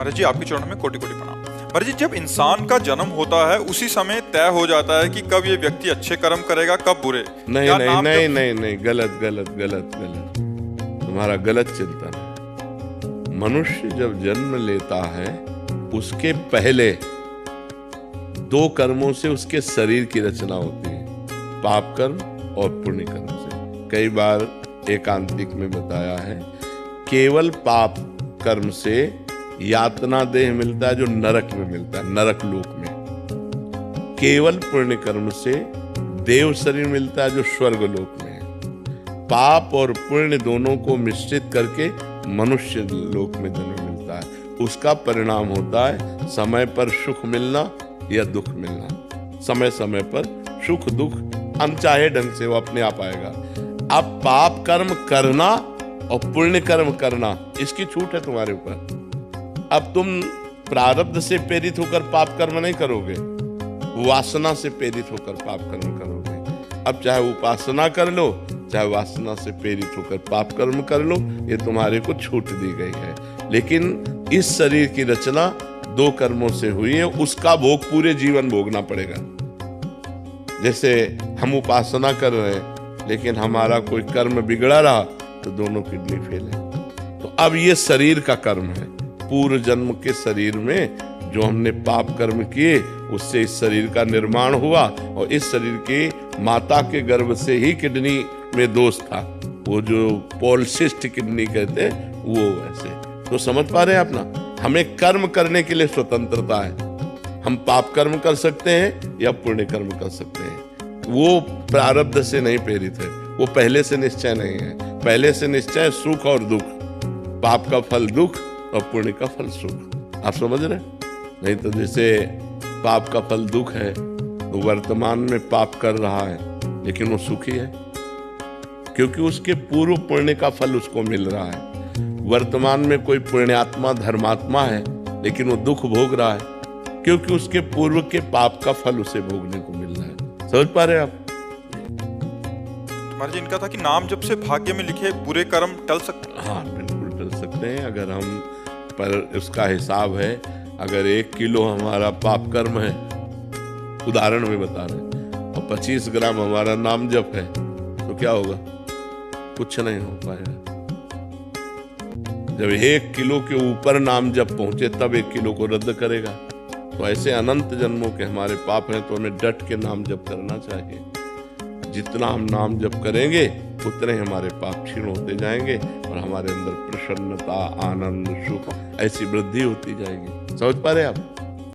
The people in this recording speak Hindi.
महाराज जी, आपके चरणों में कोटि कोटि प्रणाम। महाराज जी, जब इंसान का जन्म होता है उसी समय तय हो जाता है कि कब ये व्यक्ति अच्छे कर्म करेगा, कब बुरे। नहीं क्या नहीं नाम नहीं जब- नहीं नहीं, गलत गलत गलत गलत, तुम्हारा गलत चिंतन है। मनुष्य जब जन्म लेता है उसके पहले दो कर्मों से उसके शरीर की रचना होती है, पाप कर्म और पुण्य कर्म से। कई बार एकांतिक में बताया है, केवल पाप कर्म से यातना देह मिलता है जो नरक में मिलता है, नरक लोक में। केवल पुण्य कर्म से देव शरीर मिलता है जो स्वर्ग लोक में है। पाप और पुण्य दोनों को मिश्रित करके मनुष्य लोक में जन्म मिलता है। उसका परिणाम होता है समय पर सुख मिलना या दुख मिलना। समय समय पर सुख दुख अनचाहे ढंग से वो अपने आप आएगा। अब पाप कर्म करना और पुण्य कर्म करना, इसकी छूट है तुम्हारे ऊपर। अब तुम प्रारब्ध से प्रेरित होकर पाप कर्म नहीं करोगे, वासना से प्रेरित होकर पाप कर्म करोगे। अब चाहे उपासना कर लो, चाहे वासना से प्रेरित होकर पाप कर्म कर लो, ये तुम्हारे को छूट दी गई है। लेकिन इस शरीर की रचना दो कर्मों से हुई है, उसका भोग पूरे जीवन भोगना पड़ेगा। जैसे हम उपासना कर रहे हैं लेकिन हमारा कोई कर्म बिगड़ा रहा तो दोनों किडनी फेल है। तो अब ये शरीर का कर्म है। पूर्व जन्म के शरीर में जो हमने पाप कर्म किए उससे इस शरीर का निर्माण हुआ, और इस शरीर के माता के गर्भ से ही किडनी में दोष था, वो जो पॉलिसिस्ट किडनी कहते हैं वो वैसे। तो समझ पा रहे हैं आप ना, हमें कर्म करने के लिए स्वतंत्रता है। हम पाप कर्म कर सकते हैं या पुण्य कर्म कर सकते हैं, वो प्रारब्ध से नहीं प्रेरित है, वो पहले से निश्चय नहीं है। पहले से निश्चय सुख और दुख, पाप का फल दुख और पुण्य का फल सुख। आप समझ रहे? नहीं तो जैसे पाप का फल दुख है तो वर्तमान में पाप कर रहा है लेकिन वो सुखी है, क्योंकि उसके पूर्व पुण्य का फल उसको मिल रहा है। वर्तमान में कोई पुण्यात्मा धर्मात्मा है लेकिन वो दुख भोग रहा है, क्योंकि उसके पूर्व के पाप का फल उसे भोगने को मिल रहा है। समझ पा रहे आप? महाराज जी, इनका था कि नाम जब से भाग्य में लिखे बुरे कर्म टल सकते हैं। हाँ, बिल्कुल टल सकते हैं। अगर हम पर उसका हिसाब है, अगर 1 किलो हमारा पाप कर्म है, उदाहरण में बता रहे हैं, और 25 ग्राम हमारा नाम जप है, तो क्या होगा? कुछ नहीं हो पाएगा। जब 1 किलो के ऊपर नाम जप पहुंचे तब 1 किलो को रद्द करेगा। तो ऐसे अनंत जन्मों के हमारे पाप हैं, तो हमें डट के नाम जप करना चाहिए। जितना हम नाम जप करेंगे उतने हमारे पाप क्षीण होते जाएंगे और हमारे अंदर प्रसन्नता, आनंद, सुख ऐसी वृद्धि होती जाएगी। समझ पा रहे आप?